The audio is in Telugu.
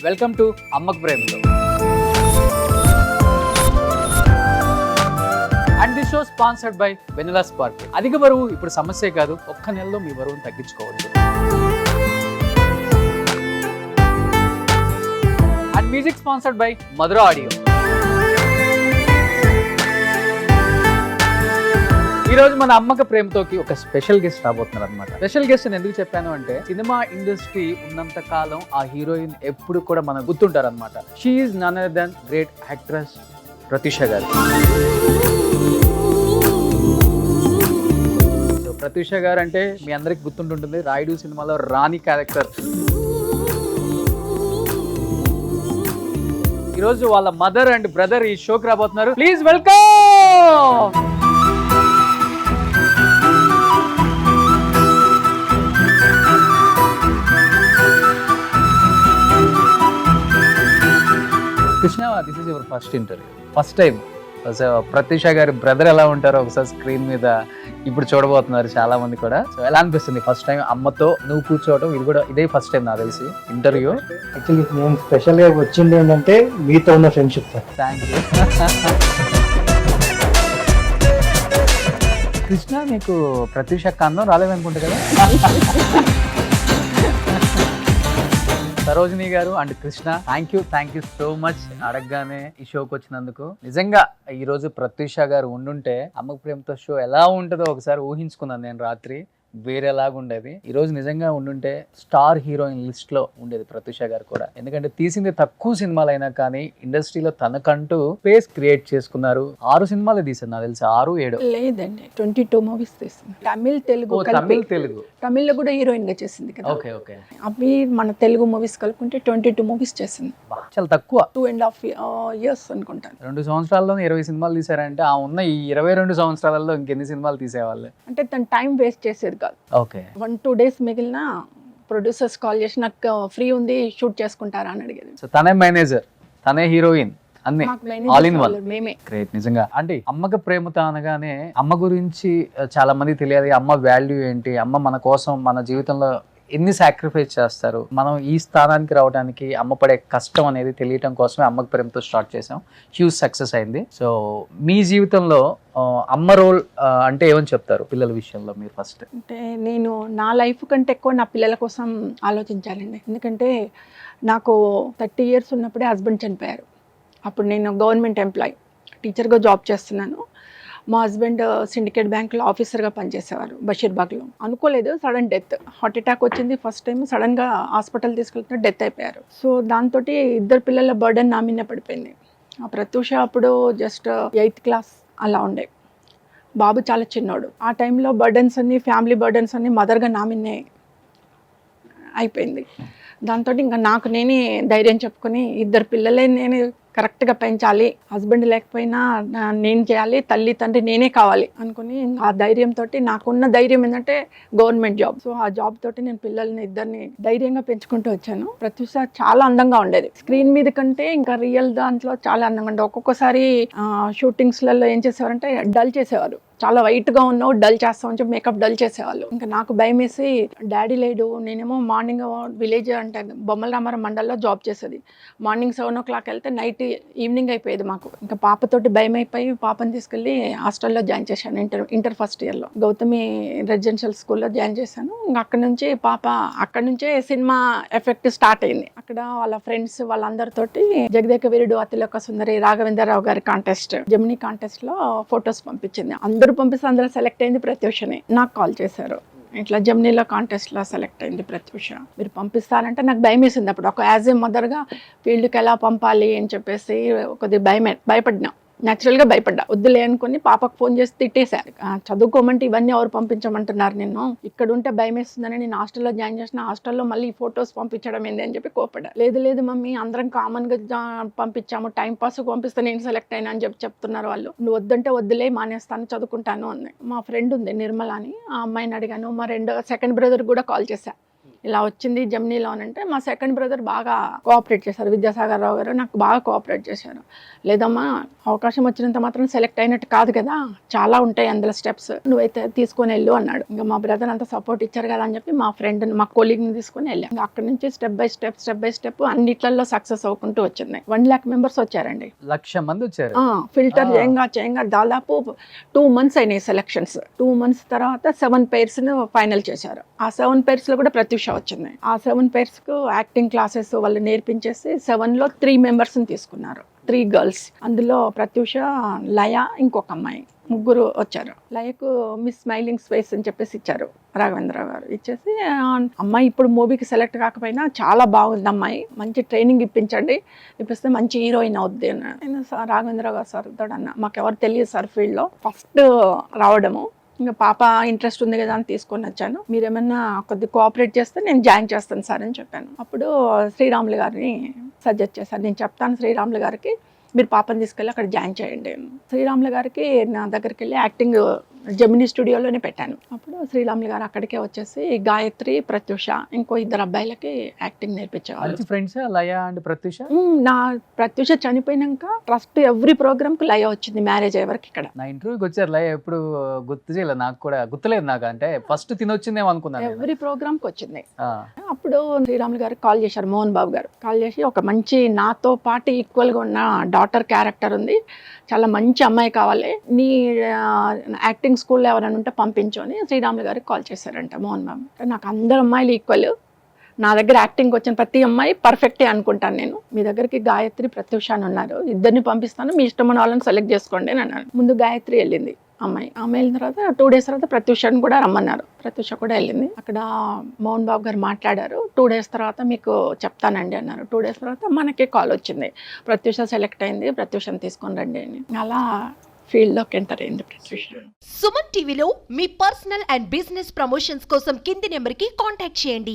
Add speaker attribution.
Speaker 1: వెల్కమ్ టు అమ్మకు ప్రేమతో. And the show sponsored by vanilla spark. అధిక బరువు ఇప్పుడు సమస్యే కాదు, ఒక్క నెలలో మీ బరువును తగ్గించుకోవచ్చు. And music sponsored by Madhura audio. ఈ రోజు మన అమ్మక ప్రేమతోకి ఒక స్పెషల్ గెస్ట్ రాబోతున్నారు అనమాట. స్పెషల్ గెస్ట్ అని ఎందుకు చెప్పాను అంటే, సినిమా ఇండస్ట్రీ ఉన్నంత కాలం ఆ హీరోయిన్ ఎప్పుడు కూడా మనకు గుర్తుంటారు అనమాట. She is none other than great actress Pratyusha గారు. సో ప్రత్యూష గారు అంటే మీ అందరికి గుర్తుంటుంటుంది, రాయుడు సినిమాలో రాణి క్యారెక్టర్. ఈరోజు వాళ్ళ మదర్ అండ్ బ్రదర్ ఈ షోకి రాబోతున్నారు. Please welcome. Krishna, this is your first interview, first time. Pratyusha గారి బ్రదర్ ఎలా ఉంటారో ఒకసారి స్క్రీన్ మీద ఇప్పుడు చూడబోతున్నారు చాలా మంది కూడా. సో ఎలా అనిపిస్తుంది ఫస్ట్ టైం అమ్మతో నువ్వు కూర్చోవడం? ఇది కూడా ఇదే ఫస్ట్ టైం నాకు తెలిసి ఇంటర్వ్యూ.
Speaker 2: యాక్చువల్లీ నేను స్పెషల్గా వచ్చింది ఏంటంటే మీతో ఉన్న ఫ్రెండ్షిప్.
Speaker 1: Thank you. కృష్ణ, నీకు ప్రత్యూష కన్నం రాలేదనుకుంటా కదా? సరోజిని గారు and Krishna, thank you so much అడగగానే ఈ షోకి వచ్చినందుకు. నిజంగా ఈ రోజు ప్రత్యూష గారు ఉండుంటే అమ్మకు ప్రేమతో షో ఎలా ఉంటుందో ఒకసారి ఊహించుకున్నాను నేను రాత్రి. వేరేలాగా ఉండేది. ఈ రోజు నిజంగా ఉండుంటే స్టార్ హీరోయిన్ లిస్ట్ లో ఉండేది ప్రత్యూష గారు కూడా. ఎందుకంటే తీసింది తక్కువ సినిమాలైనా కానీ ఇండస్ట్రీలో తనకంటూ స్పేస్ క్రియేట్ చేసుకున్నారు. 6 సినిమాలు తీసారు నాకు తెలిసి, 6, 7
Speaker 3: లేదండి, 22 మూవీస్ తీసింది. తమిళ్ తెలుగు తమిళ్లో కూడా హీరోయిన్ గా చేసింది కదా.
Speaker 1: ఓకే.
Speaker 3: అవి మన తెలుగు మూవీస్ కలుపుకుంటే 22 మూవీస్ చేసింది.
Speaker 1: చాలా తక్కువ,
Speaker 3: 2.5 years అనుకుంటాను.
Speaker 1: 2 సంవత్సరాల్లో 20 సినిమాలు తీసారంటే ఆ ఉన్న ఈ 22 సంవత్సరాలలో ఇంకెన్ని సినిమాలు తీసేవాళ్ళు?
Speaker 3: అంటే తను టైం వేస్ట్ చేసేది కాదు.
Speaker 1: ఓకే.
Speaker 3: 1-2 days మిగిలిన ప్రొడ్యూసర్స్ కాల్ చేసి నాకు ఫ్రీ ఉంది షూట్ చేసుకుంటారా అని అడిగేది.
Speaker 1: సో తనే మేనేజర్, తనే హీరోయిన్, అన్ని ఆల్ ఇన్ వన్.
Speaker 3: మేమే.
Speaker 1: గ్రేట్ నిజంగా. అంటే అమ్మకి ప్రేమతో అనగానే అమ్మ గురించి చాలా మంది తెలియాలి. అమ్మ వాల్యూ ఏంటి, అమ్మ మన కోసం మన జీవితంలో ఎన్ని సాక్రిఫైస్ చేస్తారు, మనం ఈ స్థానానికి రావడానికి అమ్మ పడే కష్టం అనేది తెలియటం కోసమే అమ్మకి ప్రేమతో స్టార్ట్ చేసాం. హ్యూజ్ సక్సెస్ అయింది. సో మీ జీవితంలో అమ్మ రోల్ అంటే ఏమని చెప్తారు పిల్లల విషయంలో మీరు ఫస్ట్?
Speaker 3: అంటే నేను నా లైఫ్ కంటే ఎక్కువ నా పిల్లల కోసం ఆలోచించాలండి. ఎందుకంటే నాకు 30 years ఉన్నప్పుడే హస్బెండ్ చనిపోయారు. అప్పుడు నేను గవర్నమెంట్ ఎంప్లాయీ, టీచర్గా జాబ్ చేస్తున్నాను. మా హస్బెండ్ సిండికేట్ బ్యాంక్లో ఆఫీసర్గా పనిచేసేవారు బషీర్బాగ్లో. అనుకోలేదు, సడన్ డెత్, హార్ట్ అటాక్ వచ్చింది ఫస్ట్ టైం. సడన్గా హాస్పిటల్ తీసుకెళ్తే డెత్ అయిపోయారు. సో దాంతో 2 పిల్లల బర్డెన్ నా మీద పడిపోయింది. ఆ ప్రత్యూష అప్పుడు జస్ట్ 8th class అలా ఉండే, బాబు చాలా చిన్నోడు. ఆ టైంలో బర్డెన్స్ అన్ని, ఫ్యామిలీ బర్డెన్స్ అన్ని మదర్గా నా మీదే అయిపోయింది. దాంతో ఇంకా నాకు నేనే ధైర్యం చెప్పుకొని 2 పిల్లలే నేను కరెక్ట్గా పెంచాలి, హస్బెండ్ లేకపోయినా నేను చేయాలి, తల్లి తండ్రి నేనే కావాలి అనుకుని ఆ ధైర్యంతో, నాకున్న ధైర్యం ఏంటంటే గవర్నమెంట్ జాబ్. సో ఆ జాబ్ తోటి నేను పిల్లల్ని 2ని ధైర్యంగా పెంచుకుంటూ వచ్చాను. ప్రత్యూష చాలా అందంగా ఉండేది, స్క్రీన్ మీద కంటే ఇంకా రియల్ దాంట్లో చాలా అందంగా ఉండేది. ఒక్కొక్కసారి షూటింగ్స్లలో ఏం చేసేవారంటే డల్ చేసేవారు, చాలా వైట్గా ఉన్నావు డల్ చేస్తామని చెప్పి మేకప్ డల్ చేసేవాళ్ళు. ఇంకా నాకు భయం వేసి, డాడీ లేడు, నేనేమో మార్నింగ్ విలేజ్ అంటే బొమ్మల రామారం మండల్లో జాబ్ చేసేది. మార్నింగ్ 7 o'clock వెళ్తే నైట్ ఈవినింగ్ అయిపోయేది మాకు. ఇంకా పాపతోటి భయం అయిపోయి పాపని తీసుకెళ్ళి హాస్టల్లో జాయిన్ చేశాను. ఇంటర్ ఫస్ట్ ఇయర్లో గౌతమి రెసిడెన్షియల్ స్కూల్లో జాయిన్ చేశాను. ఇంకా అక్కడ నుంచే సినిమా ఎఫెక్ట్ స్టార్ట్ అయింది. అక్కడ వాళ్ళ ఫ్రెండ్స్ వాళ్ళందరితోటి జగదేక వీరుడు అతిలోక సుందరి రాఘవేంద్రరావు గారి కాంటెస్ట్, జెమినీ కాంటెస్ట్లో ఫొటోస్ పంపించింది. అందరూ పంపిస్తే అందులో సెలెక్ట్ అయింది ప్రత్యూషని. నాకు కాల్ చేశారు, ఇట్లా జెమినీలో కాంటెస్ట్లో సెలెక్ట్ అయింది ప్రత్యూష, మీరు పంపిస్తారంటే నాకు భయం వేసింది. అప్పుడు ఒక యాజ్ ఏ మదర్గా ఫీల్డ్కి ఎలా పంపాలి అని చెప్పేసి కొద్దిగా భయపడినా, న్యాచురల్గా భయపడ్డా. వద్దులే అనుకుని పాపకు ఫోన్ చేసి తిట్టేశారు, చదువుకోమంటే ఇవన్నీ ఎవరు పంపించమంటున్నారు, నిన్ను ఇక్కడ ఉంటే భయం వేస్తుందని నేను హాస్టల్లో జాయిన్ చేసిన, హాస్టల్లో మళ్ళీ ఈ ఫొటోస్ పంపించడం ఏంది అని చెప్పి కోపడ్డా. లేదు మమ్మీ అందరం కామన్గా పంపించాము, టైం పాస్ పంపిస్తే నేను సెలెక్ట్ అయినా అని చెప్తున్నారు వాళ్ళు, నువ్వు వద్దంటే వద్దులే మానేస్తాను చదువుకుంటాను అంది. మా ఫ్రెండ్ ఉంది నిర్మల అని, ఆ అమ్మాయిని అడిగాను. మా సెకండ్ బ్రదర్ కూడా కాల్ చేశా, ఇలా వచ్చింది జమ్నీలో అని అంటే మా సెకండ్ బ్రదర్ బాగా కోఆపరేట్ చేశారు. విద్యాసాగర్ రావు గారు నాకు బాగా కోఆపరేట్ చేశారు. లేదమ్మా అవకాశం వచ్చినంత మాత్రం సెలెక్ట్ అయినట్టు కాదు కదా, చాలా ఉంటాయి అందులో స్టెప్స్, నువ్వైతే తీసుకొని వెళ్ళు అన్నాడు. ఇంకా మా బ్రదర్ అంతా సపోర్ట్ ఇచ్చారు కదా అని చెప్పి మా ఫ్రెండ్ మా కొలీగ్ని తీసుకొని వెళ్ళాం. అక్కడ నుంచి స్టెప్ బై స్టెప్ అన్నిట్లలో సక్సెస్ అవ్వకుంటూ వచ్చింది. 1 lakh మెంబర్స్ వచ్చారండి.
Speaker 1: 1,00,000 మంది వచ్చారు.
Speaker 3: ఫిల్టర్ చేయంగా దాదాపు 2 months అయినాయి సెలక్షన్స్. 2 months తర్వాత 7 pairs ను ఫైనల్ చేశారు. ఆ 7 pairs లో కూడా ప్రత్యూష వచ్చింది. ఆ 7 pairs కు యాక్టింగ్ క్లాసెస్ వాళ్ళు నేర్పించేసి 7 లో 3 members ని తీసుకున్నారు, 3 girls. అందులో ప్రత్యూష, లయ, ఇంకొక అమ్మాయి, 3 వచ్చారు. లయకు మిస్ స్మైలింగ్ స్పేస్ అని చెప్పేసి ఇచ్చారు రాఘవేంద్రరావు గారు. ఇచ్చేసి అమ్మాయి ఇప్పుడు మూవీకి సెలెక్ట్ కాకపోయినా చాలా బాగుంది అమ్మాయి, మంచి ట్రైనింగ్ ఇప్పించండి, ఇప్పిస్తే మంచి హీరోయిన్ అవుద్ది అన్నాడు. నేను రాఘవేంద్రరావు గారు సార్ అన్న, మాకెవరు తెలియదు సార్ ఫీల్డ్లో, ఫస్ట్ రావడము, ఇంకా పాప ఇంట్రెస్ట్ ఉంది కదా అని తీసుకొని వచ్చాను, మీరేమన్నా కొద్దిగా కోఆపరేట్ చేస్తే నేను జాయిన్ చేస్తాను సార్ అని చెప్పాను. అప్పుడు శ్రీరాములు గారిని సజెస్ట్ చేశాను, నేను చెప్తాను శ్రీరాములు గారికి, మీరు పాపని తీసుకెళ్ళి అక్కడ జాయిన్ చేయండి. శ్రీరాములు గారికి నా దగ్గరికి వెళ్ళి యాక్టింగ్ జెమినీ స్టూడియోలోనే పెట్టాను. అప్పుడు శ్రీరాములు గారు అక్కడికే వచ్చేసి గాయత్రి, ప్రత్యూష, ఇంకో 2 అబ్బాయిలకి యాక్టింగ్ నేర్పించేవాళ్ళు.
Speaker 1: Friends Laya and Pratyusha.
Speaker 3: నా ప్రత్యూష చనిపోయినాక ట్రస్ట్ ఎవ్రీ ప్రోగ్రామ్ కు లయ వచ్చింది, మ్యారేజ్ అయ్యే వరకు. ఇక్కడ
Speaker 1: నా ఇంటర్వ్యూకి వచ్చారు లయ, ఎప్పుడు గుర్తు చేయలేదు, నాకు కూడా గుర్తులేదు. నాకు అంటే ఫస్ట్ తినొచ్చిందేమో అనుకున్నాను.
Speaker 3: ఎవ్రీ ప్రోగ్రామ్ కి వచ్చింది. అప్పుడు శ్రీరాములు గారు కాల్ చేశారు, మోహన్ బాబు గారు కాల్ చేసి, ఒక మంచి నాతో పాటు ఈక్వల్ గా ఉన్న డాటర్ క్యారెక్టర్ ఉంది, చాలా మంచి అమ్మాయి కావాలి, నీ యాక్టింగ్ స్కూల్లో ఎవరైనా ఉంటే పంపించు అని శ్రీరాములు గారికి కాల్ చేశారంట మోహన్ బాబు. నాకు అందరు అమ్మాయిలు ఈక్వల్, నా దగ్గర యాక్టింగ్కి వచ్చిన ప్రతి అమ్మాయి పర్ఫెక్టే అనుకుంటాను నేను, మీ దగ్గరికి గాయత్రి, ప్రత్యూష అని ఉన్నారు, 2 పంపిస్తాను, మీ ఇష్టమైన వాళ్ళని సెలెక్ట్ చేసుకోండి అని అన్నారు. ముందు గాయత్రి వెళ్ళింది అమ్మాయి, ఆమె వెళ్ళిన తర్వాత 2 days తర్వాత ప్రత్యూషని కూడా రమ్మన్నారు, ప్రత్యూష కూడా వెళ్ళింది. అక్కడ మోహన్ బాబు గారు మాట్లాడారు, 2 days తర్వాత మీకు చెప్తానండి అన్నారు. 2 days తర్వాత మనకే కాల్ వచ్చింది, ప్రత్యూష సెలెక్ట్ అయింది, ప్రత్యూషని తీసుకొని రండి అని. అలా ఫీల్డ్లోకి ఎంటర్ అయింది ప్రత్యూష.
Speaker 4: సుమన్ టీవీలో మీ పర్సనల్ అండ్ బిజినెస్ ప్రమోషన్స్ కోసం కింది నెంబర్కి కాంటాక్ట్ చేయండి.